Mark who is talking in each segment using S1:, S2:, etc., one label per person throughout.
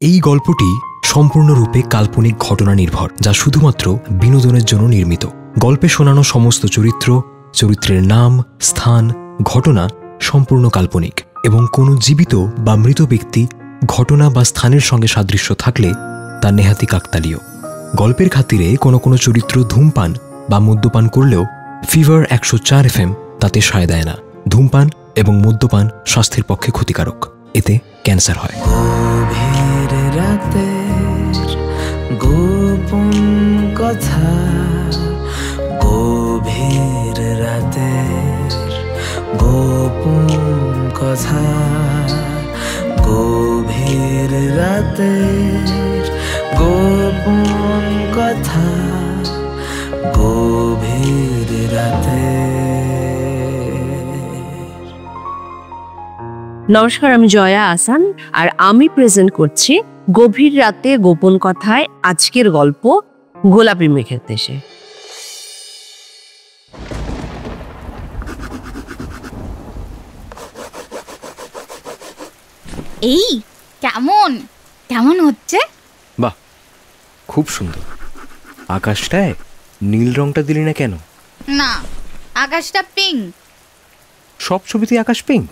S1: এই গল্পটি সম্পূর্ণরূপে কাল্পনিক ঘটনা নির্ভর, যা শুধুমাত্র বিনোদনের জন্য নির্মিত। গল্পে শোনানো সমস্ত চরিত্র, চরিত্রের নাম, স্থান, ঘটনা সম্পূর্ণ কাল্পনিক এবং কোনো জীবিত বা মৃত ব্যক্তি, ঘটনা বা স্থানের সঙ্গে সাদৃশ্য থাকলে তা নেহাতি কাকতালীয়। গল্পের খাতিরে কোনো কোনো চরিত্র ধূমপান বা মদ্যপান করলেও ফিভার 104 FM তাতে সায় দেয় না। ধূমপান এবং মদ্যপান স্বাস্থ্যের পক্ষে ক্ষতিকারক, এতে ক্যান্সার হয়।
S2: গভীর রাতের গোপন কথা, গভীর রাতের গোপন কথা, গভীর রাতের গোপন কথা, গভীর রাতে।
S3: নমস্কার, আমি জয়া আসান আর আমি প্রেজেন্ট করছি গভীর রাতে গোপন কথায় আজকের গল্প গোলাপি মেঘের দেশে।
S4: এই কেমন কেমন হচ্ছে?
S5: বাহ, খুব সুন্দর। আকাশটায় নীল রংটা দিলি না কেন?
S4: না, আকাশটা পিঙ্ক।
S5: সব ছবিতে আকাশ পিঙ্ক।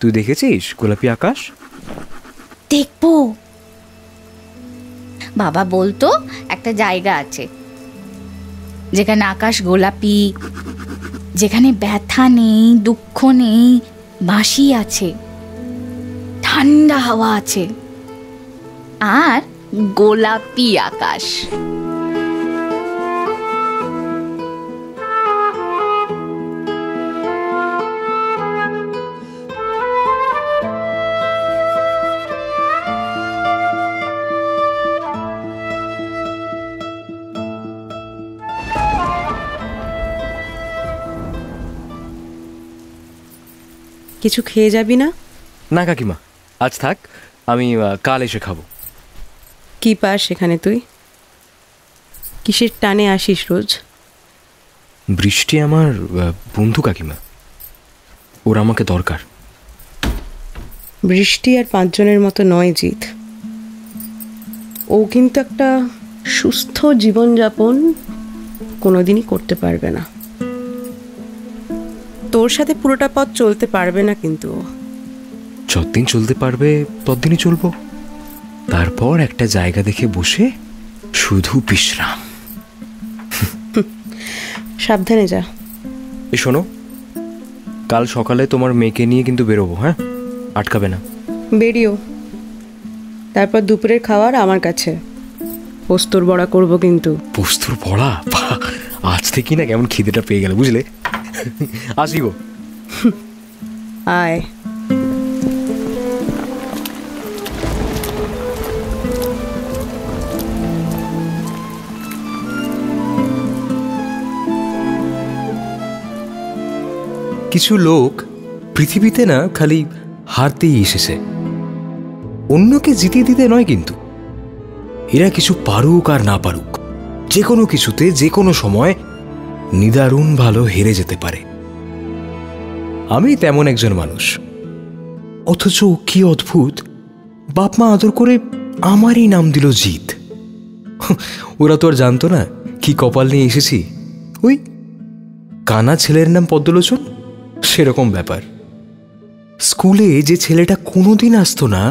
S5: তুই দেখেছিস গোলাপি আকাশ?
S4: দেখবো। বাবা বলতো একটা জায়গা আছে যেখানে আকাশ গোলাপি, যেখানে ব্যথা নেই, দুঃখ নেই, বাঁশি আছে, ঠান্ডা হাওয়া আছে আর গোলাপি আকাশ।
S6: কিছু খেয়ে যাবি না?
S5: না কাকিমা, আজ থাক, আমি কাল এসে খাবো।
S6: কি পাস সেখানে তুই? কিসের টানে আসিস রোজ?
S5: বৃষ্টি আমার বন্ধু কাকিমা, ওর আমাকে দরকার।
S6: বৃষ্টি আর 5 জনের মতো নয় জিৎ। ও কিন্তু একটা সুস্থ জীবনযাপন কোনোদিনই করতে পারবে না। তোর সাথে পুরোটা পথ চলতে পারবে না, কিন্তু
S5: যতদিন চলতে পারবে ততদিনই চলবো। তারপর একটা জায়গা দেখে বসে শুধু বিশ্রাম।
S6: সাবধানে যা।
S5: এ শোনো, কাল সকালে তোমার মেয়েকে নিয়ে কিন্তু বেরোবো, হ্যাঁ? আটকাবে না।
S6: বেরিও। তারপর দুপুরের খাবার আমার কাছে। পোস্তর বড়া করবো কিন্তু।
S5: পোস্তর বড়া? আজ থেকে না কেমন খিদেটা পেয়ে গেল, বুঝলে? আসি গো।
S6: আয়।
S1: কিছু লোক পৃথিবীতে না খালি হারতেই এসেছে, অন্যকে জিতিয়ে দিতে নয়। কিন্তু এরা কিছু পারুক আর না পারুক, যে কোনো কিছুতে যে কোনো সময় নিদারুণ ভালো হেরে যেতে পারে। আমি তেমন একজন মানুষ, অথচ কি অদ্ভুত, বাপ মা আদর করে আমারই নাম দিল জিত। ওরা তো আর জানতো না কি কপাল নিয়ে এসেছি। ওই কানা ছেলের নাম পদ্মলোচন, সেরকম ব্যাপার। স্কুলে যে ছেলেটা কোনোদিন আসতো না,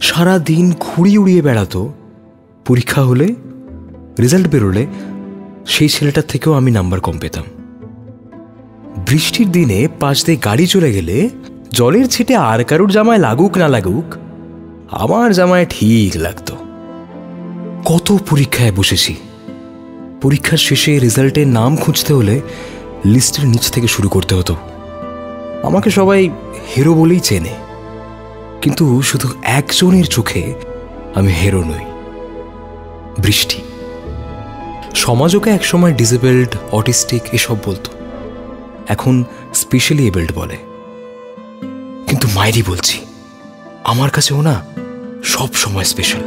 S1: সারা দিন ঘুড়ি উড়িয়ে বেড়াতো, পরীক্ষা হলে রেজাল্ট বেরোলে সেই ছেলেটার থেকেও আমি নাম্বার কম পেতাম। বৃষ্টির দিনে পাশ দিয়ে গাড়ি চলে গেলে জলের ছিটে আর কারুর জামায় লাগুক না লাগুক, আমার জামায় ঠিক লাগতো। কত পরীক্ষায় বসেছি, পরীক্ষার শেষে রেজাল্টের নাম খুঁজতে হলে লিস্টের নিচ থেকে শুরু করতে হতো। আমাকে সবাই হিরো বলেই চেনে, কিন্তু শুধু একজনের চোখে আমি হিরো নই, বৃষ্টি। সমাজ ওকে একসময় ডিসেবলড, অটিস্টিক এসব বলতো, এখন স্পেশালি এবলড বলে। কিন্তু মায়েরই বলছি, আমার কাছে ও না সব সময় স্পেশাল।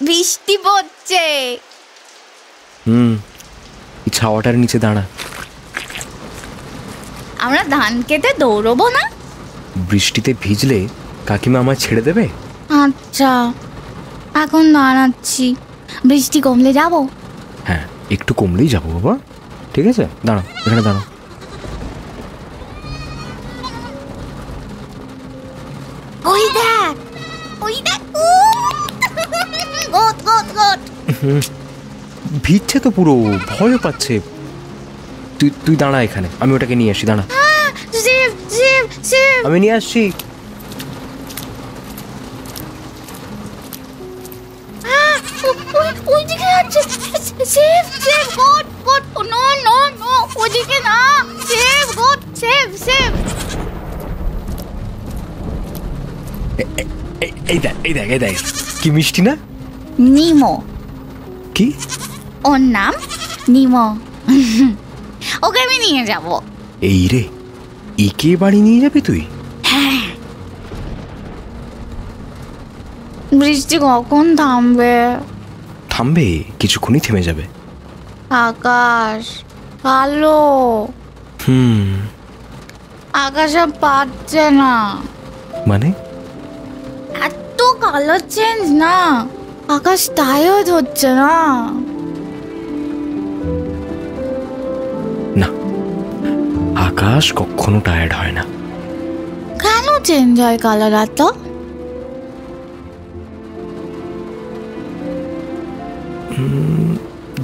S4: বৃষ্টি পড়ছে।
S5: এই ছাওয়াটার নিচে দাঁড়া।
S4: আমরা ধান কেটে দৌড়বো না?
S5: বৃষ্টিতে ভিজলে কাকিমা আমায় ছেড়ে দেবে?
S4: আচ্ছা, এখন দাঁড়াচ্ছি, বৃষ্টি কমলে যাব।
S5: হ্যাঁ, একটু কমলেই যাবো বাবা। ঠিক আছে, দাঁড়াও, এখানে দাঁড়াও।
S4: ওই দেখ, ওই দেখ, গোট গোট গোট।
S5: ভিজছে তো পুরো, ভয়ও পাচ্ছে। তুই দাঁড়া এখানে, আমি ওটাকে নিয়ে আসি। দাঁড়া,
S4: শিব শিব শিব।
S5: আমি নিয়ে আসছি।
S4: ওইদিকে আছে, sheep sheep, goat goat. No no no, ওইদিকে না, শিব গোট, শিব শিব।
S5: এই দেখ, এই দেখ, এই দেখ, কি মিষ্টি না?
S4: নিমো।
S5: কি?
S4: ওর নাম নিমো। ওকে আমি নিয়ে যাব।
S5: এই রে, একে বাড়ি নিয়ে যাবি তুই?
S4: হ্যাঁ। বৃষ্টি কখন থামবে?
S5: থামবে, কিছুক্ষণই থেমে যাবে।
S4: আকাশ কালো, আকাশে পাচ্ছে না।
S5: মানে?
S4: এত কালার চেঞ্জ না, আকাশ টায়ার্ড হচ্ছে না?
S5: না, আকাশ কখনো টায়ার্ড হয় না।
S4: কেন চেঞ্জ হয় কালার এত?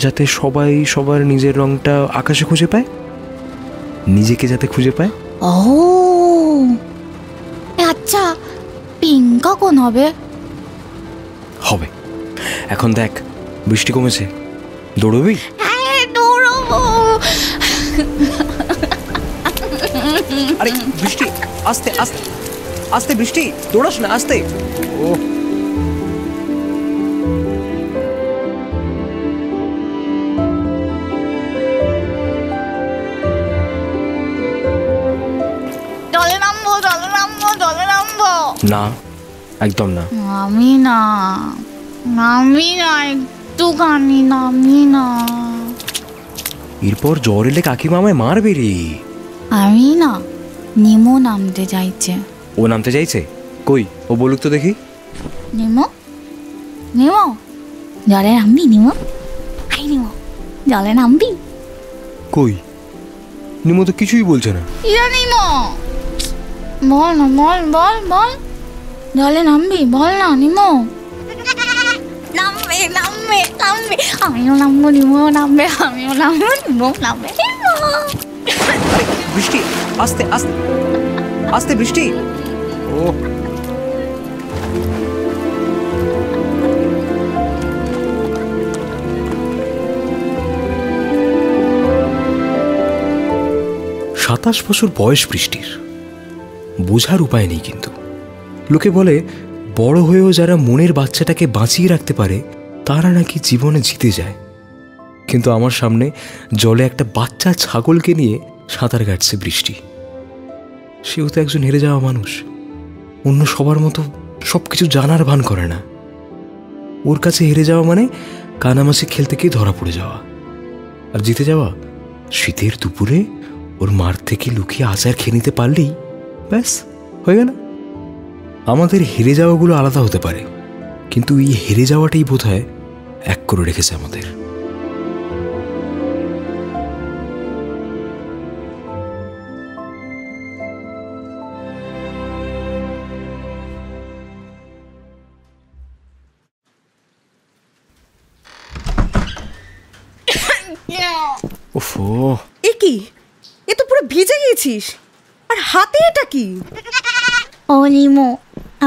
S5: যাতে সবাই সবার নিজের রংটা আকাশে খুঁজে পায়, নিজেকে যাতে খুঁজে পায়।
S4: ও আচ্ছা, পিঙ্ক কখন হবে?
S5: হবে। এখন দেখ, বৃষ্টি কমেছে, দৌড়বি?
S4: হ্যাঁ, দৌড়বো।
S5: আরে বৃষ্টি, আস্তে আস্তে আস্তে, বৃষ্টি দৌড়াস না, আস্তে। ও
S4: জলে নামবো, জলে নামবো, জলে নামবো।
S5: না, একদম না।
S4: নামি না, নামি না, একটুখানি নামি না।
S5: এরপর জ্বর এলে কাকিমা আমায় মারবে রে।
S4: আমি না, নিমো নামতে চাইছে।
S5: ও নামতে চাইছে? কই, ও বলুক তো দেখি।
S4: নিমো, নিমো, জলে নামবি? নিমো, হাই নিমো, জলে নামবি?
S5: কই, নিমো তো কিছুই বলছে না।
S4: ইয়া নিমো, বল না, বল বল বল, জলে নামবি? বল না নিমো। নামবে নামবে নামবে, আমিও নামবো, নিমো নামবে, আমিও নামবো, নিমো নামবে।
S5: বৃষ্টি, আস্তে আস্তে আস্তে, বৃষ্টি। ও সাতাশ বছর বয়স বৃষ্টির, বোঝার উপায় নেই। কিন্তু লোকে বলে বড় হয়েও যারা মনের বাচ্চাটাকে বাঁচিয়ে রাখতে পারে তারা নাকি জীবনে জিতে যায়। কিন্তু আমার সামনে জলে একটা বাচ্চা ছাগলকে নিয়ে সাঁতার কাটছে বৃষ্টি। সেও তো একজন হেরে যাওয়া মানুষ, অন্য সবার মতো সব কিছু জানার ভান করে না। ওর কাছে হেরে যাওয়া মানে কানামাছি খেলতে গিয়ে ধরা পড়ে যাওয়া, আর জিতে যাওয়া শীতের দুপুরে ওর মার থেকে লুকিয়ে আচার খেয়ে নিতে পারলেই ব্যাস হয়ে গেল। আমাদের হেরে যাওয়াগুলো আলাদা হতে পারে, কিন্তু এই হেরে যাওয়াটাই বোধহয় এক করে রেখেছে আমাদের। ওফো,
S6: এ কি, এ তো পুরো ভিজে গেছিস, আর হাতে এটা কি?
S4: ও নিমো,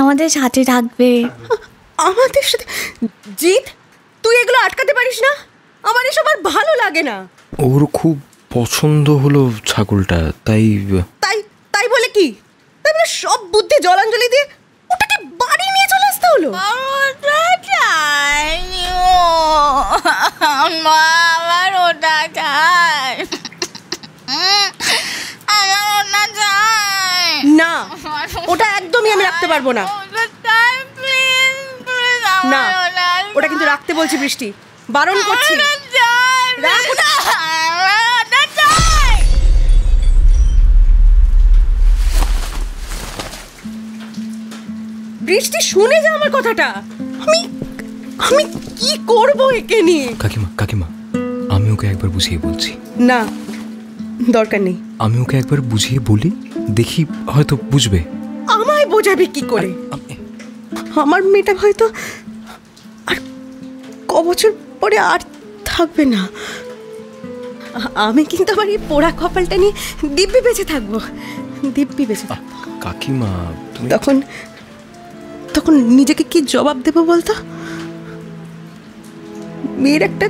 S4: আমাদের সাথে থাকবে।
S6: আমাদের সাথে? জিৎ, তুই এগুলো আটকাতে পারিস না? আমার এসব আর ভালো লাগে না।
S5: ওর খুব পছন্দ হলো ছাগলটা, তাই
S6: তাই তাই বলে কি? তাই বলে সব বুদ্ধি জলাঞ্জলি দিয়ে ওটাকে বাড়ি নিয়ে চলে আসতে হলো?
S4: আমার ওটা চাই, আমার ওটা চাই।
S6: না, ওটা একদমই আমি রাখতে পারবো না। না, ওটা কিন্তু রাখতে বলছি বৃষ্টি। বারণ করছি। রাখ ওটা। বৃষ্টি, শুনে যা আমার কথাটা। আমি আমি কি করব একে নিয়ে?
S5: কাকিমা কাকিমা, আমি ওকে একবার বুঝিয়ে বলছি।
S6: না, দরকার নেই।
S5: আমি ওকে একবার বুঝিয়ে বলি, দেখি হয়তো বুঝবে।
S6: আমায় বোঝাবে কি করে? আমার মেয়েটা হয়তো আর কবছর পরে আর থাকবে না। আমি কিন্তু আমার এই পোড়া কপালটা নিয়ে দিব্যি বেঁচে থাকবো, দিব্যি বেঁচে থাকবো।
S5: কাকিমা
S6: তখন তখন নিজেকে কি জবাব দেবো বলতো? মেয়ের একটা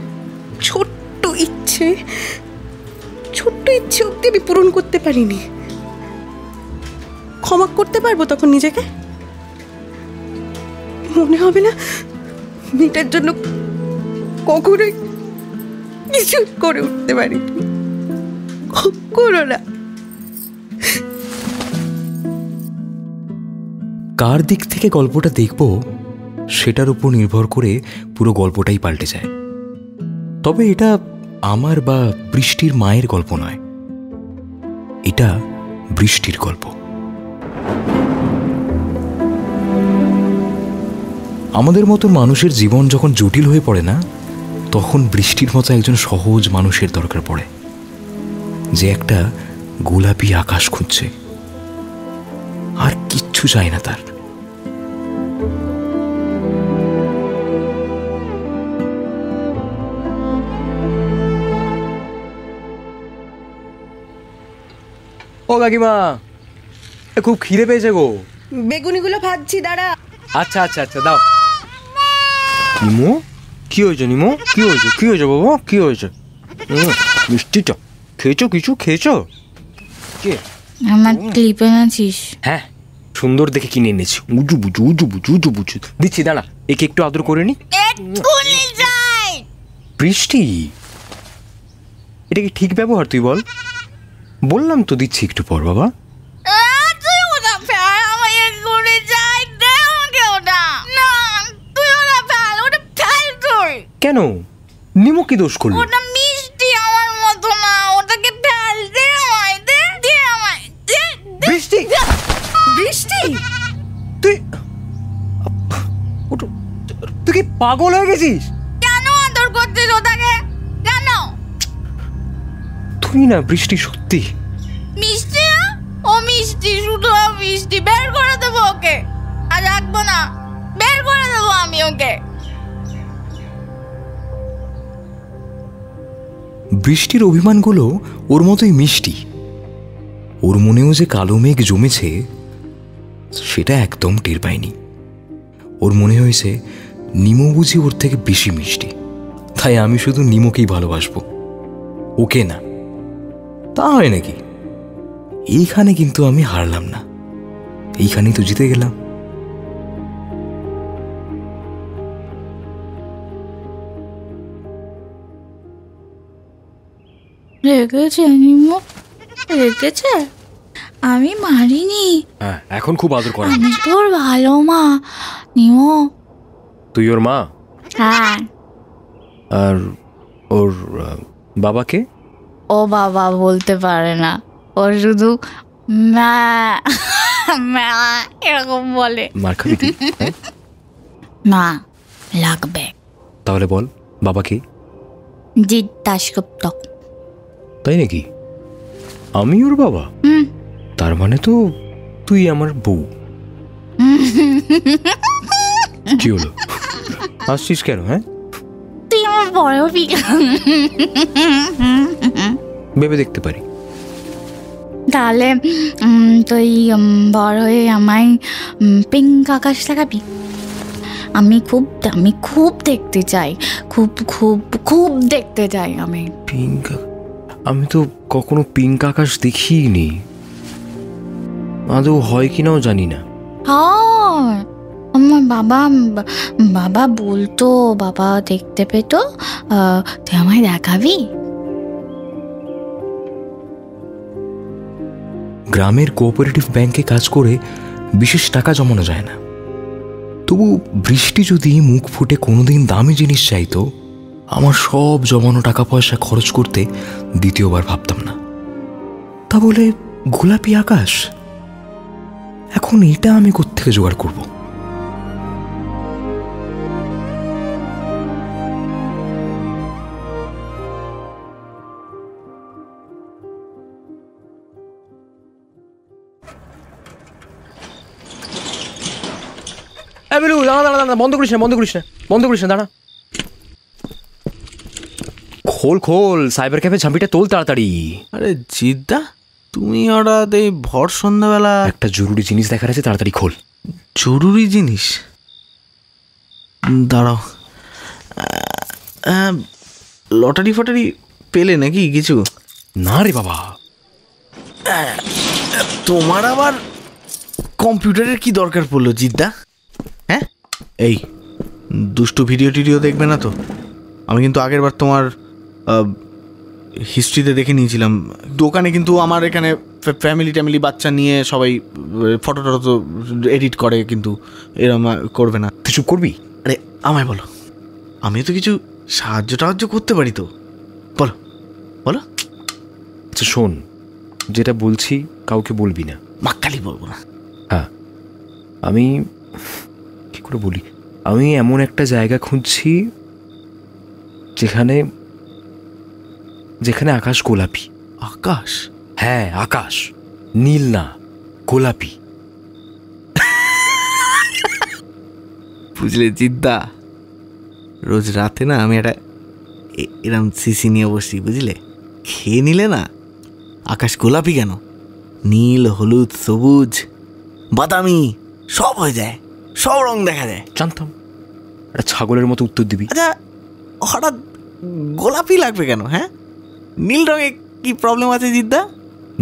S6: ছোট্ট ইচ্ছে অব্দি আমি পূরণ করতে পারিনি। ক্ষমা করতে পারবো তখন নিজেকে? মনে হবে না মেয়েটার জন্য কখনোই কিছু করে উঠতে পারি? করো না।
S5: কার দিক থেকে গল্পটা দেখব সেটার উপর নির্ভর করে পুরো গল্পটাই পাল্টে যায়। তবে এটা আমার বা বৃষ্টির মায়ের গল্প নয়, এটা বৃষ্টির গল্প। আমাদের মতো মানুষের জীবন যখন জটিল হয়ে পড়ে না, তখন বৃষ্টির মতো একজন সহজ মানুষের দরকার পড়ে, যে একটা গোলাপি আকাশ খুঁজছে, আর কিচ্ছু চায় না তার।
S1: ও কাকিমা, খুব খিদে পেয়েছে গো।
S6: বেগুনিগুলো ভাজছি, দাঁড়া।
S1: আচ্ছা আচ্ছা আচ্ছা, দাও। নিমো, কি হয়েছে নিমো? কি হয়েছে? কি হয়েছে বাবা? কি হয়েছে? মিষ্টিটা খেয়েছো? কিছু খেয়েছো? কে?
S4: আমার ক্লিপ এনেছিস?
S1: হ্যাঁ, সুন্দর দেখে কিনে এনেছি। উজু বুজু উজু বুজু উজু বুজু দিচ্ছি, দাঁড়া, একে একটু আদর করে নি। বৃষ্টি, এটা কি ঠিক ব্যবহার তুই বল? বললাম তো দিচ্ছি একটু পর বাবা। কেন? নিমো কি দোষ করলো?
S4: ওটা মিষ্টি, আমার মতো না, ওটাকে ফেল দে আমায়, দে দে আমায়, দে।
S1: বৃষ্টি,
S6: বৃষ্টি,
S1: তুই তুই কি পাগল হয়ে গেছিস?
S4: কেন আদর করছিস ওটাকে? কেন?
S1: তুই না বৃষ্টি, সত্যি
S4: মিষ্টি না? ও মিষ্টি, শুধু মিষ্টি। বের করে দেবো ওকে, আর রাখবো না, বের করে দেবো আমি ওকে।
S5: বৃষ্টির অভিমানগুলো ওর মতোই মিষ্টি। ওর মনেও যে কালো মেঘ জমেছে সেটা একদম টের পায়নি। ওর মনে হয়েছে নিমো বুঝি ওর থেকে বেশি মিষ্টি, তাই আমি শুধু নিমোকেই ভালোবাসবো, ওকে না। তা হয় নাকি? এইখানে কিন্তু আমি হারলাম না, এইখানেই তো জিতে গেলাম।
S4: রেখেছে নিমো, রেখেছে? আমি মারিনি।
S1: হ্যাঁ, এখন খুব আদর করা।
S4: আমি তোর ভালো মা নিমো।
S1: তুই ওর মা?
S4: হ্যাঁ।
S1: আর ওর বাবাকে?
S4: ও বাবা বলতে পারে না, ও শুধু মা মা এরকম বলে।
S1: মার খাবি তুই?
S4: না, লাগবে।
S1: তাহলে বল বাবাকে।
S4: জিৎ দাশগুপ্ত।
S1: তাই নাকি? আমি ওর বাবা? তার মানে তো তুই আমার বউ। কি হলো, আসছিস কেন? হ্যাঁ,
S4: তুই আমার বড় পিকা।
S1: ভেবে দেখতে পারি।
S4: তাহলে তুই বড় হয়ে আমায় পিঙ্ক আকাশ লাগাবি? আমি খুব দেখতে চাই, খুব খুব খুব দেখতে চাই আমি।
S1: পিঙ্ক? আমি তো কখনো পিঙ্ক আকাশ দেখিনি, আদৌ হয় কিনাও জানি না।
S4: হ্যাঁ, আমার বাবা বলতো, বাবা দেখতে পেতো। তুই আমায় দেখাবি?
S5: গ্রামের কোঅপারেটিভ ব্যাংকে কাজ করে বিশেষ টাকা জমানো যায় না, তবু বৃষ্টি যদি মুখ ফুটে কোনোদিন দামি জিনিস চাইতো, আমার সব জমানো টাকা পয়সা খরচ করতে দ্বিতীয়বার ভাবতাম না। তা বলে গোলাপি আকাশ, এখন এটা আমি কোত্থেকে জোগাড় করব?
S1: দাঁড়া, বন্ধ করিস না, দাঁড়া। খোল সাইবার ক্যাফে ঝাঁপিটা তোল তাড়াতাড়ি।
S2: আরে জিদ্দা, তুমি হঠাৎ এই ভর সন্ধ্যাবেলা?
S1: একটা জরুরি জিনিস দেখার আছে, তাড়াতাড়ি খোল।
S2: জরুরি জিনিস? দাঁড়াও, লটারি ফটারি পেলে নাকি কিছু?
S1: না রে বাবা।
S2: তোমার আবার কম্পিউটারের কি দরকার পড়লো জিদ্দা? হ্যাঁ, এই দুষ্টু ভিডিও টিডিও দেখবে না তো? আমি কিন্তু আগের বার তোমার হিস্ট্রিতে দেখে নিয়েছিলাম। দোকানে কিন্তু আমার এখানে ফ্যামিলি বাচ্চা নিয়ে সবাই ফটো টটো তো এডিট করে, কিন্তু এরকম করবে না।
S1: তুই চুপ করবি?
S2: আরে আমায় বলো, আমি তো কিছু সাহায্য করতে পারি তো, বলো বলো।
S1: আচ্ছা শোন, যেটা বলছি কাউকে বলবি না।
S2: মাক্কালি বলবো না।
S1: হ্যাঁ, আমি কি করে বলি, আমি এমন একটা জায়গা খুঁজছি যেখানে আকাশ গোলাপি।
S2: আকাশ?
S1: হ্যাঁ আকাশ, নীল না, গোলাপি।
S2: বুঝলে জিদ্দা, রোজ রাতে না আমি একটা এরম সিসি নিয়ে বসি, বুঝলে? খেয়ে নিলে না আকাশ গোলাপি কেন, নীল, হলুদ, সবুজ, বাদামি সব হয়ে যায়, সব রং দেখা যায়।
S1: জানতাম। একটা ছাগলের মতো উত্তর দিবি।
S2: আচ্ছা, হঠাৎ গোলাপি লাগবে কেন? হ্যাঁ, নীল রঙে কি প্রবলেম আছে জিদ্দা?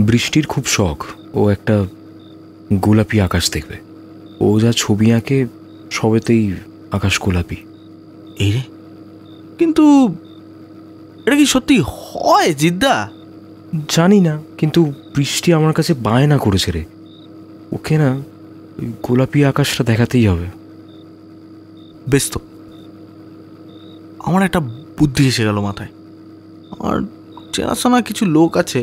S1: বৃষ্টির খুব শখ, ও একটা গোলাপি আকাশ দেখবে। ও যা ছবি আঁকে সবেতেই আকাশ গোলাপি।
S2: এই রে, কিন্তু এটা কি সত্যি হয় জিদ্দা?
S1: জানি না, কিন্তু বৃষ্টি আমার কাছে বায়না করেছে রে, ওকে না ওই গোলাপি আকাশটা দেখাতেই হবে।
S2: বেশ তো, আমার একটা বুদ্ধি এসে গেল মাথায়। আমার চেনাশোনা কিছু লোক আছে,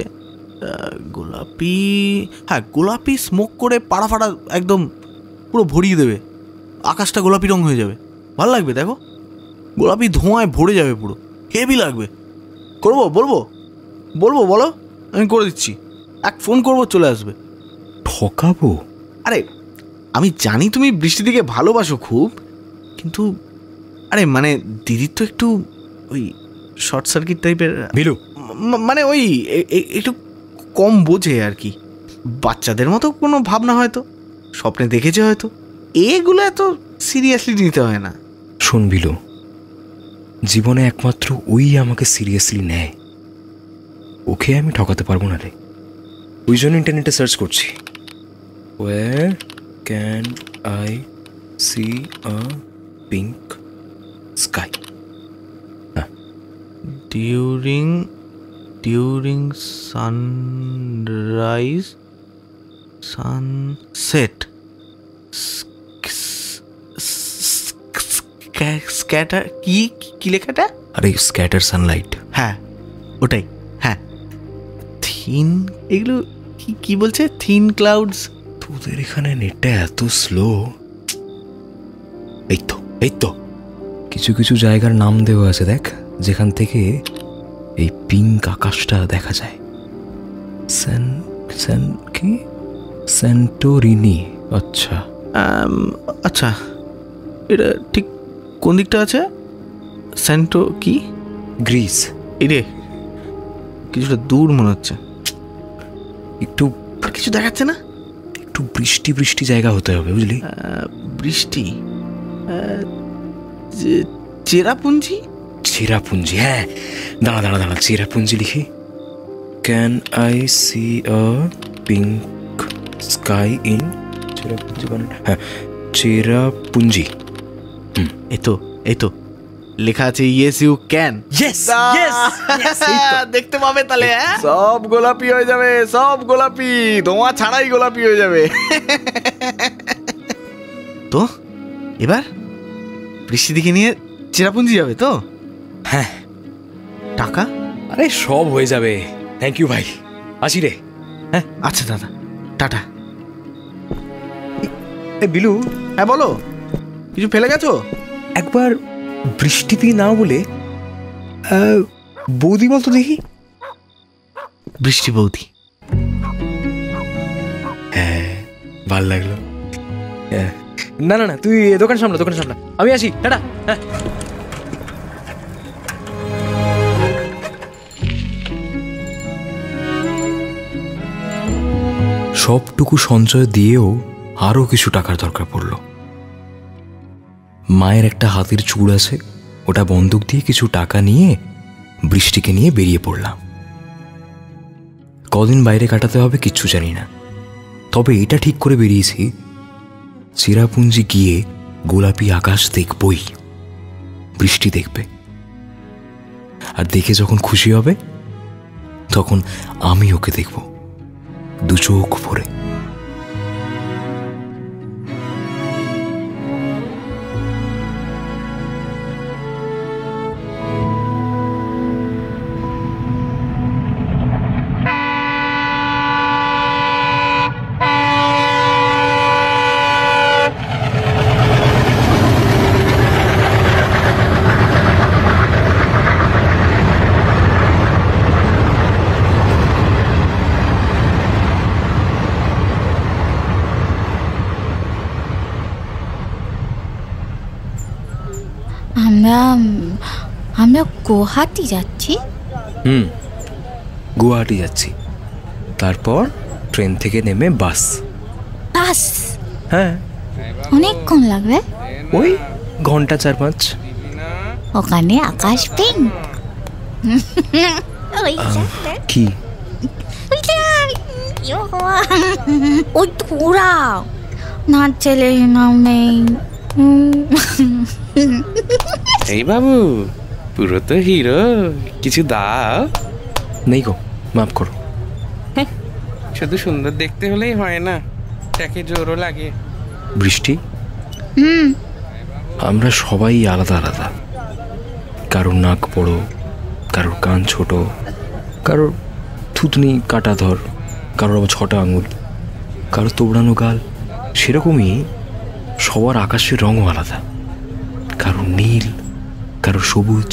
S2: গোলাপি স্মোক করে পাড়া ফাড়া একদম পুরো ভরিয়ে দেবে, আকাশটা গোলাপি রং হয়ে যাবে, ভালো লাগবে। দেখো, গোলাপি ধোঁয়ায় ভরে যাবে, পুরো হেভি লাগবে। করবো? বলো, আমি করে দিচ্ছি। এক ফোন করবো, চলে আসবে।
S1: ঠকাবো?
S2: আরে আমি জানি তুমি বৃষ্টিদিকে ভালোবাসো খুব, কিন্তু আরে মানে দিদির তো একটু ওই শর্ট সার্কিট টাইপের, মানে ওই একটু কম বোঝে আর কি, বাচ্চাদের মতো কোনো ভাবনা হয়তো স্বপ্নে দেখেছে হয়তো, এগুলো এত সিরিয়াসলি নিতে হয় না।
S1: শোন বিলু, জীবনে একমাত্র ওই আমাকে সিরিয়াসলি নেয়, ওকে আমি ঠকাতে পারবো না রে। ওই জন্য ইন্টারনেটে সার্চ করছি, where can I see a pink sky.
S2: During sunrise, sunset, scatter, কি লেখাটা?
S1: আরে স্ক্যাটার সানলাইট।
S2: হ্যাঁ ওটাই, হ্যাঁ। থিন, এগুলো কি বলছে? Thin clouds.
S1: তোদের এখানে নেটটা এত স্লো। এই তো কিছু কিছু জায়গার নাম দেওয়া আছে, দেখ, যেখান থেকে এই পিঙ্ক আকাশটা দেখা যায়। কি সেন্টোরিনি।
S2: আচ্ছা, এটা ঠিক কোন দিকটা আছে? সেন্টো কি?
S1: গ্রিস।
S2: এই রে, কিছুটা দূর মনে হচ্ছে।
S1: একটু
S2: কিছু দেখাচ্ছে না?
S1: একটু বৃষ্টি জায়গা হতে হবে, বুঝলি?
S2: বৃষ্টি, চেরাপুঞ্জি।
S1: হ্যাঁ, দাঁড়া, চেরাপুঞ্জি লিখি। Can I see a pink sky in Cherrapunji? হ্যাঁ, চেরাপুঞ্জি।
S2: এই তো লেখা আছে, ইয়েস ইউ ক্যান। দেখতে পাবে তাহলে, সব গোলাপি হয়ে যাবে, সব গোলাপি, তোমার ছাড়াই গোলাপি হয়ে যাবে। তো এবার বৃষ্টি দিকে নিয়ে চেরাপুঞ্জি যাবে তো?
S1: হ্যাঁ।
S2: টাকা?
S1: আরে সব হয়ে যাবে। থ্যাংক ইউ ভাই, আসি রে। হ্যাঁ
S2: আচ্ছা দাদা, টাটা।
S1: বিলু।
S2: হ্যাঁ বলো, কিছু ফেলে গেছো?
S1: একবার বৃষ্টিতে নাও বলে বৌদি বলতো দেখি।
S2: বৃষ্টি বৌদি?
S1: হ্যাঁ, ভাল লাগলো। না না না, তুই দোকান সামলা, দোকান সামলা, আমি আসি, টাটা। হ্যাঁ। সবটুকু সঞ্চয় দিয়েও আরো কিছু টাকার দরকার পড়ল। মায়ের একটা হাতের চুড় আছে, ওটা বন্দুক দিয়ে কিছু টাকা নিয়ে বৃষ্টিকে নিয়ে বেরিয়ে পড়লাম। কদিন বাইরে কাটাতে হবে কিচ্ছু জানি না, তবে এটা ঠিক করে বেরিয়েছি, চেরাপুঞ্জি গিয়ে গোলাপি আকাশ দেখবই, বৃষ্টি দেখবে, আর দেখে যখন খুশি হবে তখন আমি ওকে দেখব দু চোখ ভরে।
S4: আমরা গুয়াহাটি যাচ্ছি।
S1: গুয়াহাটি যাচ্ছি, তারপর ট্রেন থেকে নেমে বাস।
S4: বাস?
S1: হ্যাঁ।
S4: অনেকক্ষণ লাগবে?
S1: ওই ঘন্টা 4-5।
S4: ওখানে আকাশ পিঙ্ক।
S1: কি?
S4: ওই তোরা না, ছেলে না মেয়ে।
S7: এই বাবু, পুরো তো হিরো, কিছু দাও।
S1: নেই গো, মাফ করো।
S7: শুধু সুন্দর দেখতে হলেই হয় না, তাকে জোরও লাগে।
S1: বৃষ্টি, আমরা সবাই আলাদা আলাদা। কারোর নাক বড়, কারোর কান ছোট, কারোর থুতনি কাটা ধর, কারোর আবার 6টা আঙুল, কারোর তোবড়ানো গাল। সেরকমই সবার আকাশের রঙও আলাদা, কারোর নীল, কারোর সবুজ,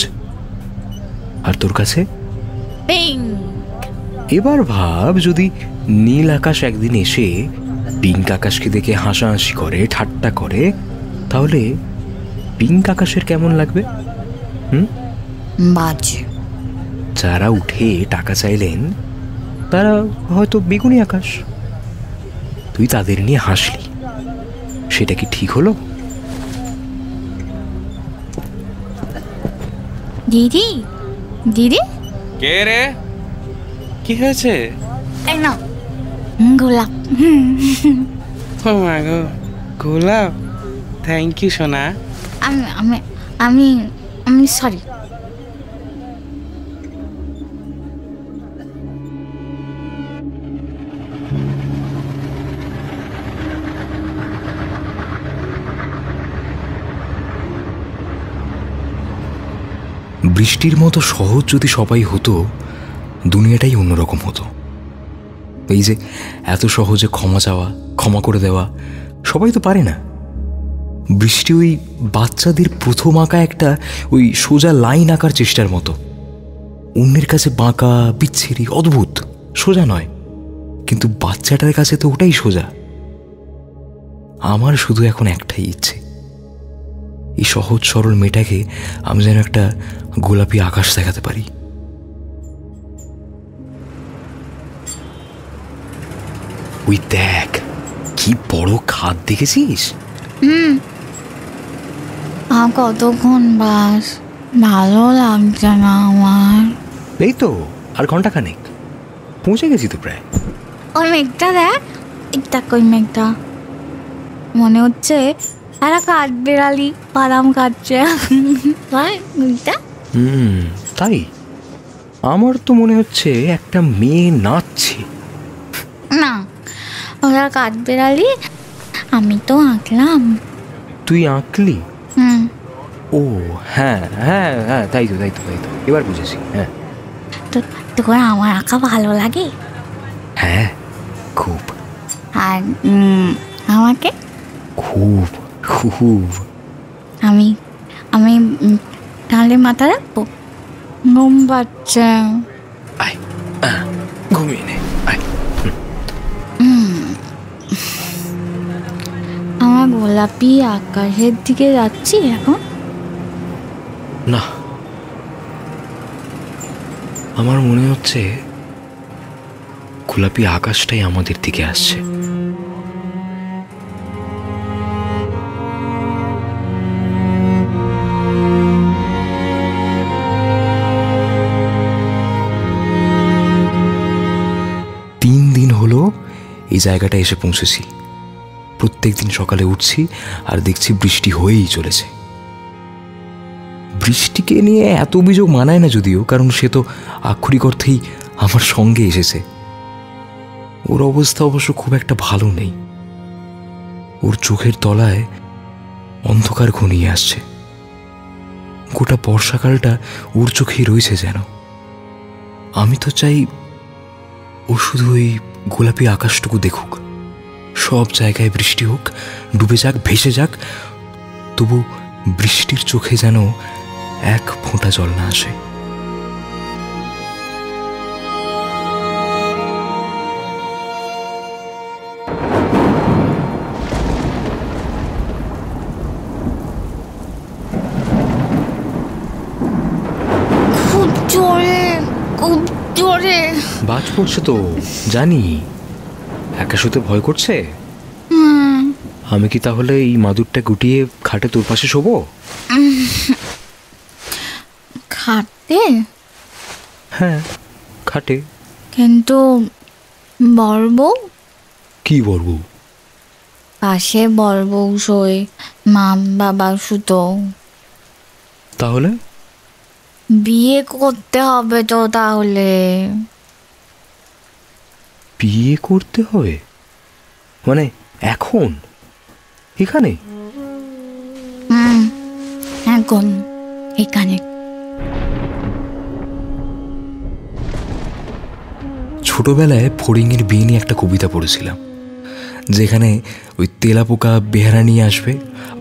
S1: আর তোর কাছে এবার ভাব, যদি নীল আকাশ একদিন এসে পিঙ্ক আকাশকে দেখে হাসাহাসি করে, ঠাট্টা করে, তাহলে পিঙ্ক আকাশের কেমন লাগবে?
S4: বাজে।
S1: যারা উঠে টাকা চাইলেন তারা হয়তো বেগুনি আকাশ। তুই তাদের নিয়ে হাসলি, সেটা কি ঠিক হলো?
S4: দিদি, দিদি।
S7: কে রে? কি হয়েছে?
S4: এই না, গোলাপ।
S7: ও মা গো, গোলাপ। থ্যাংক ইউ সোনা।
S4: আমি আমি আমি আমি সরি।
S1: বৃষ্টির মতো সহজ যদি সবাই হতো, দুনিয়াটাই অন্যরকম হতো। এই যে এত সহজে ক্ষমা চাওয়া, ক্ষমা করে দেওয়া, সবাই তো পারে না। বৃষ্টি ওই বাচ্চাদের প্রথম আঁকা একটা ওই সোজা লাইন আঁকার চেষ্টার মতো, অন্যের কাছে বাঁকা, বিচ্ছিরি, অদ্ভুত, সোজা নয়, কিন্তু বাচ্চাটার কাছে তো ওটাই সোজা। আমার শুধু এখন একটাই ইচ্ছে, এই সহজ সরল মেয়েটাকে আমি যেন একটা গোলাপি আকাশ দেখাতে পারি। ওই দেখ, কি বড় খাদ দেখেছিস?
S4: কতক্ষণ বাস, ভালো লাগছে না আমার।
S1: এই তো আর ঘন্টাখানেক, পৌঁছে গেছি তো প্রায়।
S4: ওই মেঘটা দেখ, একটা কই মেঘটা, মনে হচ্ছে এরা কাঠবেড়ালি বাদাম কাটছে।
S1: তাই আমার তো মনে হচ্ছে একটা মেয়ে নাচছে।
S4: না, ওরা কাঠবেড়ালি, আমি তো আঁকলাম।
S1: তুই আঁকলি?
S5: ও হ্যাঁ হ্যাঁ হ্যাঁ, তাই তো তাই তো তাই তো, এবার বুঝেছি। হ্যাঁ
S4: তোর আমার আঁকা ভালো লাগে?
S5: হ্যাঁ খুব।
S4: আর আমাকে?
S5: খুব খুব।
S4: আমি আমি তাহলে মাথা রাখবো? ঘুম পাচ্ছে।
S5: আয় ঘুমিয়ে নে, আয়।
S4: আমার গোলাপি আকাশের দিকে যাচ্ছি এখন।
S5: না, আমার মনে হচ্ছে গোলাপি আকাশটাই আমাদের দিকে আসছে। এই জায়গাটা এসে পৌঁছেছি। প্রত্যেকদিন সকালে উঠছি আর দেখছি বৃষ্টি হয়েই চলেছে। বৃষ্টিকে নিয়ে এত অভিযোগ মানায় না যদিও, কারণ সে তো আক্ষরিক অর্থেই আমার সঙ্গে এসেছে। ওর অবস্থা অবশ্য খুব একটা ভালো নেই। ওর চোখের তলায় অন্ধকার ঘনিয়ে আসছে। গোটা বর্ষাকালটা ওর চোখেই রয়েছে যেন। আমি তো চাই ও শুধু ওই গোলাপি আকাশটুকু দেখুক, সব জায়গায় বৃষ্টি হোক, ডুবে যাক, ভেসে যাক, তবু বৃষ্টির চোখে যেন এক ফোঁটা জল না আসে।
S4: খুব জোরে, খুব জোরে
S5: বাজ পড়ছে তো জানি। একা শুতে ভয় করছে? আমি কি তাহলে এই মাদুরটা গুটিয়ে খাটে তোর পাশে শোবো?
S4: খাটে?
S5: হ্যাঁ খাটে।
S4: কিন্তু বড়বউ?
S5: কি বড়বউ?
S4: পাশে বড়বউ শোয়, মা বাবা শুতো।
S5: তাহলে
S4: বিয়ে করতে হবে তো। তাহলে
S5: বিয়ে করতে হবে মানে এখন এখানে?
S4: এখন এখানে।
S5: ছোটবেলায় ফড়িংয়ের বিয়ে নিয়ে একটা কবিতা পড়েছিলাম, যেখানে ওই তেলাপোকা বেহারা নিয়ে আসবে,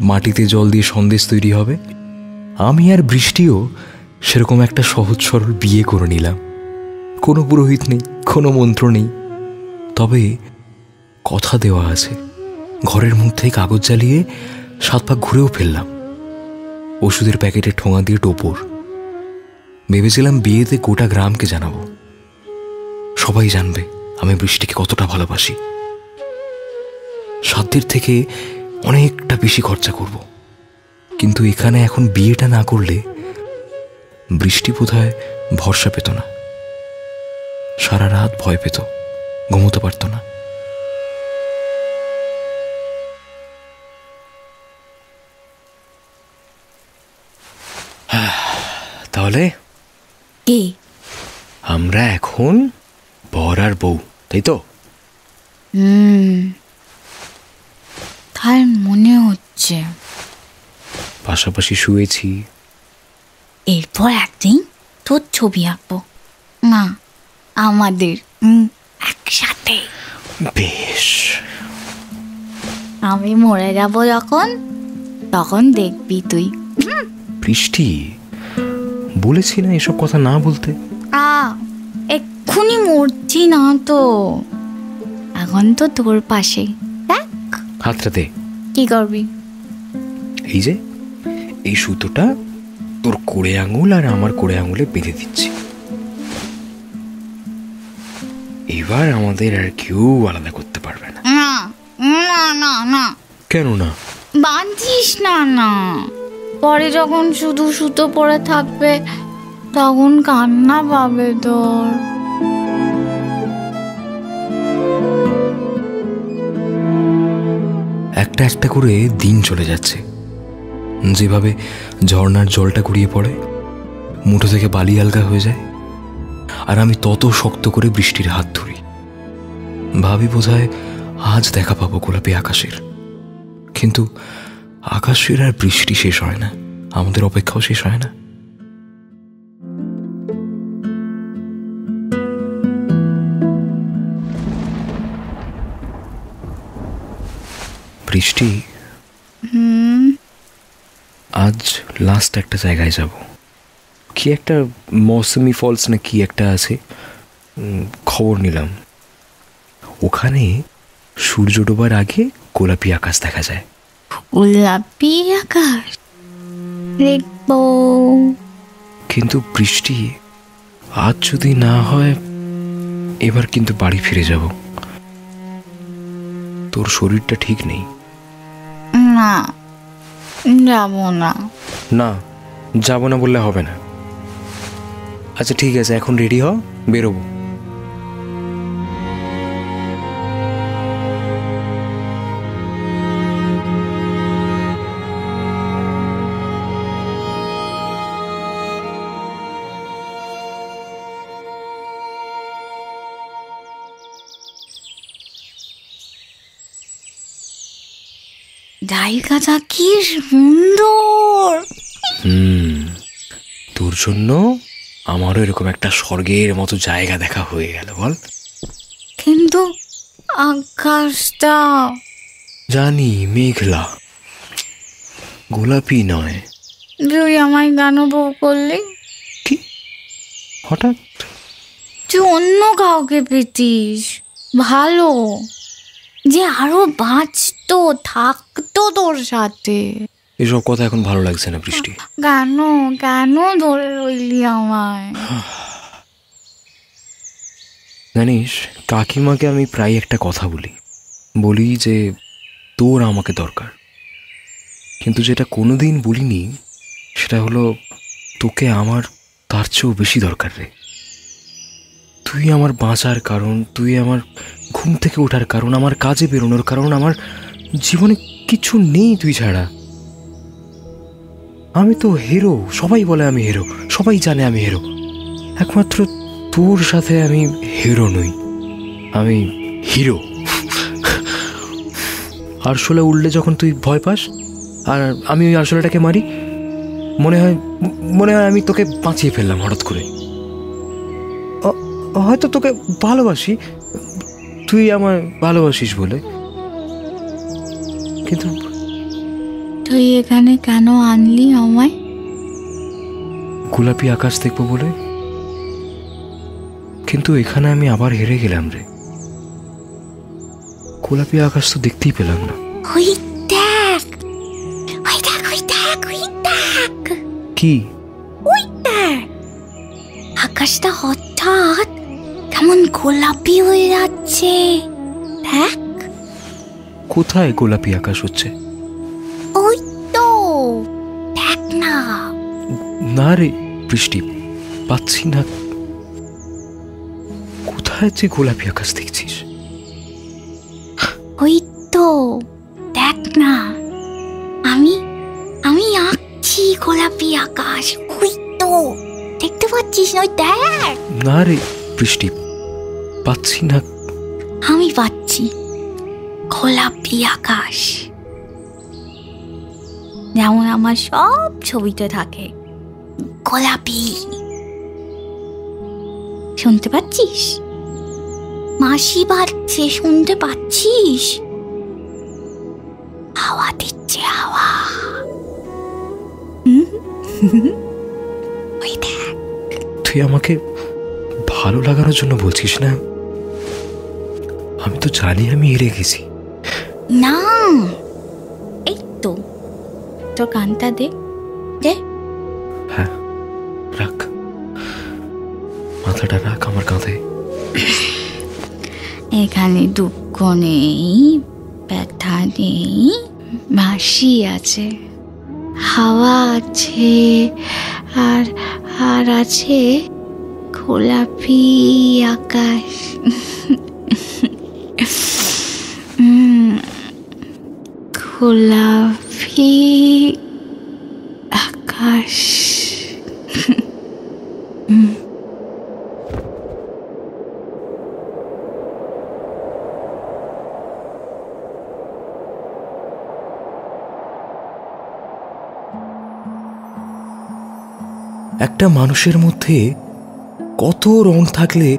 S5: মাটিতে জল দিয়ে সন্দেশ তৈরি হবে। আমি আর বৃষ্টিও সেরকম একটা সহজ সরল বিয়ে করে নিলাম। কোনো পুরোহিত নেই, কোনো মন্ত্র নেই, তবে কথা দেওয়া আছে। ঘরের মধ্যে কাগজ জ্বালিয়ে 7 পাক ঘুরেও ফেললাম। ওষুধের প্যাকেটে ঠোঙা দিয়ে টোপর। ভেবেছিলাম বিয়েতে গোটা গ্রামকে জানাবো, সবাই জানবে আমি বৃষ্টিকে কতটা ভালোবাসি। সাধ্যের থেকে অনেকটা বেশি খরচা করব, কিন্তু এখানে এখন বিয়েটা না করলে বৃষ্টি বোধহয় ভরসা পেত না। সারা রাত ভয় পেত, ঘুমোতে পারত না। তাহলে
S4: কি
S5: আমরা এখন বর আর বউ, তাই তো?
S4: তাই মনে হচ্ছে।
S5: পাশাপাশি শুয়েছি।
S4: এরপর একদিন তোর ছবি আঁকবো, না আমাদের একসাথে।
S5: বেশ।
S4: আমি মরে যাব যখন, তখন দেখবি তুই।
S5: বৃষ্টি, বলেছি না এসব কথা না বলতে।
S4: এক্ষুনি মরছি না তো, এখন তো তোর পাশে। দেখ
S5: হাতটা দে।
S4: কি করবি?
S5: এই যে এই সুতোটা তোর কোড়ে আঙুল আর আমার কোড়ে আঙুলে বেঁধে দিচ্ছি। এবার আমাদের আর কেউ আলাদা করতে পারবে না।
S4: না না না না।
S5: কেন না?
S4: বাঁধিস না। না, পরে যখন শুধু সুতো পরে থাকবে তখন কান্না পাবে তোর।
S5: একটা একটা করে দিন চলে যাচ্ছে। যেভাবে ঝর্ণার জলটা গড়িয়ে পড়ে, মুঠো থেকে বালি আলগা হয়ে যায়, আর আমি তত শক্ত করে বৃষ্টির হাত ধরি। ভাবি বোধহয় আজ দেখা পাবো গোলাপি আকাশের। কিন্তু আকাশের আর বৃষ্টি শেষ হয় না, আমাদের অপেক্ষাও শেষ হয় না। বৃষ্টি, আজ লাস্ট একটা জায়গায় যাব। কি একটা মৌসুমি ফলস না কি একটা আছে, খবর নিলাম। ওখানে সূর্য ডোবার আগে গোলাপি আকাশ দেখা যায়।
S4: গোলাপি আকাশ দেখবো।
S5: কিন্তু বৃষ্টি, আজ যদি না হয় এবার কিন্তু বাড়ি ফিরে যাব। তোর শরীরটা ঠিক নেই।
S4: না, যাবো না।
S5: না, যাব না বললে হবে না। আচ্ছা ঠিক আছে, এখন রেডি হ, বেরোবো।
S4: জায়গাটা কি সুন্দর।
S5: তোর জন্য আমারও এরকম একটা স্বর্গের মতো জায়গা দেখা হয়ে গেল বল।
S4: কিন্তু আকাশটা
S5: জানি মেঘলা, গোলাপি নয়।
S4: তুই আমায় কেন বউ করলি?
S5: কি হঠাৎ?
S4: তুই অন্য কাউকে পেতিস ভালো, যে আরো বাঁচতো, থাকতো তোর সাথে।
S5: এসব কথা এখন ভালো লাগছে না বৃষ্টি।
S4: কেন কেন ধরে রইলি আমায়?
S5: জানিস, কাকিমাকে আমি প্রায় একটা কথা বলি যে তোর আমাকে দরকার। কিন্তু যেটা কোনোদিন বলিনি সেটা হলো তোকে আমার তার চেয়েও বেশি দরকার রে। তুই আমার বাঁচার কারণ, তুই আমার ঘুম থেকে ওঠার কারণ, আমার কাজে বেরোনোর কারণ। আমার জীবনে কিছু নেই তুই ছাড়া। আমি তো হিরো, সবাই বলে আমি হিরো, সবাই জানে আমি হিরো। একমাত্র তোর সাথে আমি হিরো নই, আমি হিরো। আরশোলা উঠলে যখন তুই ভয় পাস আর আমি ওই আরশোলাটাকে মারি, মনে হয় আমি তোকে বাঁচিয়ে ফেললাম হঠাৎ করে। হয়তো তোকে ভালোবাসি, তুই আমার ভালোবাসিস বলে। কিন্তু
S4: তুই এখানে কেন আনলি আমায়?
S5: গোলাপি আকাশ দেখবো বলে। কিন্তু এখানে আমি আবার হেরে গেলাম রে। গোলাপি আকাশ তো দেখতেই পেলাম না।
S4: ওই দেখ, ওই দেখ, ওই দেখ, ওই দেখ।
S5: কি?
S4: ওই দেখ, আকাশটা হঠাৎ কেমন গোলাপি হয়ে যাচ্ছে। দেখ।
S5: কোথায় গোলাপি আকাশ হচ্ছে?
S4: ওই তো দেখ না।
S5: না রে বৃষ্টি, পাচ্ছি না। কোথায় যে গোলাপি আকাশ দেখছিস?
S4: ওই তো দেখ না, আমি আঁকছি গোলাপি আকাশ। ওই তো দেখতে পাচ্ছিস না? ওই দেখ।
S5: না রে বৃষ্টি, পাচ্ছি না।
S4: আমি পাচ্ছি গোলাপি আকাশ, যেমন আমার সব ছবিতে থাকে গোলাপি। শুনতে পাচ্ছিস? মাসি বাজছে, শুনতে পাচ্ছিস? হাওয়া দিচ্ছে, হাওয়া। ওই দেখ।
S5: তুই আমাকে ভালো লাগানোর জন্য বলছিস না? আমি তো জানি আমি হেরে গেছি।
S4: না, এই তো তোর গানটা দে দে।
S5: হ্যাঁ, রাখ, মাথাটা রাখ আমার কাঁধে।
S4: এখানে দুঃখ নেই, ব্যথা নেই, বাঁশি আছে, হাওয়া আছে, আর আর আছে গোলাপি আকাশ। গোলাপি আকাশ।
S1: একটা মানুষের মধ্যে কত রং থাকলে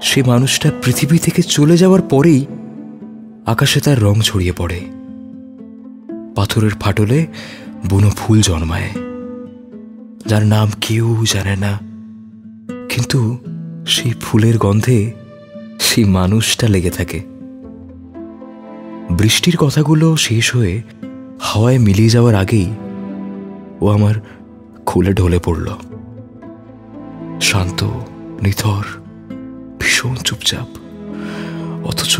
S1: সে মানুষটা পৃথিবী থেকে চলে যাওয়ার পরেই আকাশে তার রং ছড়িয়ে পড়ে। পাথরের ফাটলে বুনো ফুল জন্মায়, যার নাম কেউ জানে না, কিন্তু সেই ফুলের গন্ধে সেই মানুষটা লেগে থাকে। বৃষ্টির কথাগুলো শেষ হয়ে হাওয়ায় মিলিয়ে যাওয়ার আগেই ও আমার খুলে ঢলে পড়ল। শান্ত, নিথর, ভীষণ চুপচাপ, অথচ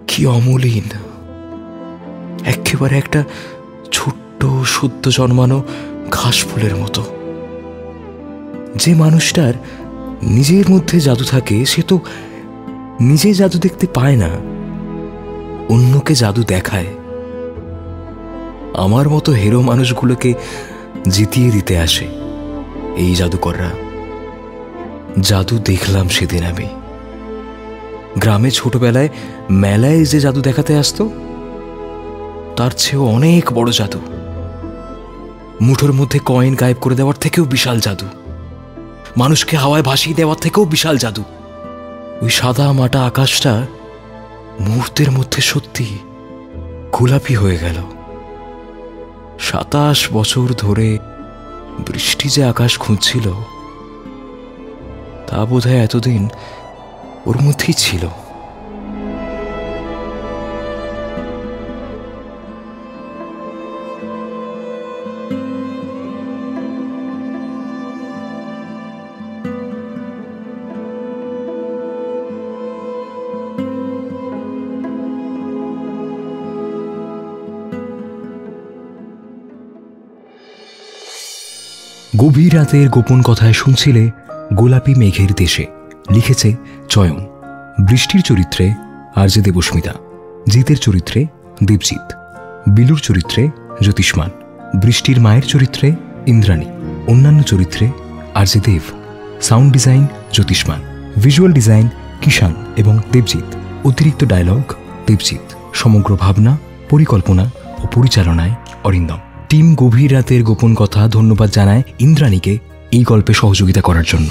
S1: কি অমলিন। একেবারে একটা ছোট্ট সদ্য জন্মানো ঘাস ফুলের মতো। যে মানুষটার নিজের মধ্যে জাদু থাকে সে তো নিজে জাদু দেখতে পায় না, অন্যকে জাদু দেখায়। আমার মতো হিরো মানুষগুলোকে জিতিয়ে দিতে আসে এই জাদুকররা। জাদু দেখলাম সেদিন আমি। গ্রামে ছোটবেলায় মেলায় যে জাদু দেখাতে আসতো তার চেয়েও অনেক বড় জাদু। মুঠোর মধ্যে কয়েন গায়েব করে দেওয়ার থেকেও বিশাল জাদু, মানুষকে হাওয়ায় ভাসিয়ে দেওয়ার থেকেও বিশাল জাদু। ওই সাদা মাটা আকাশটা মুহূর্তের মধ্যে সত্যি গোলাপি হয়ে গেল। 27 বছর ধরে বৃষ্টি যে আকাশ খুঁজছিল তা বোধহয় এতদিন ওর মধ্যেই ছিল। গভীর রাতের গোপন কথায় শুনছিলে গোলাপি মেঘের দেশে। লিখেছে চয়ন। বৃষ্টির চরিত্রে আরজে দেবস্মিতা, জিতের চরিত্রে দেবজিৎ, বিলুর চরিত্রে জ্যোতিষ্মান, বৃষ্টির মায়ের চরিত্রে ইন্দ্রাণী, অন্যান্য চরিত্রে আরজে দেব। Sound design Jyotishman, visual design কিষান এবং দেবজিৎ, অতিরিক্ত ডায়লগ দেবজিৎ, সমগ্র ভাবনা, পরিকল্পনা ও পরিচালনায় অরিন্দম। টিম গভীর রাতের গোপন কথা ধন্যবাদ জানায় ইন্দ্রাণীকে এই গল্পে সহযোগিতা করার জন্য।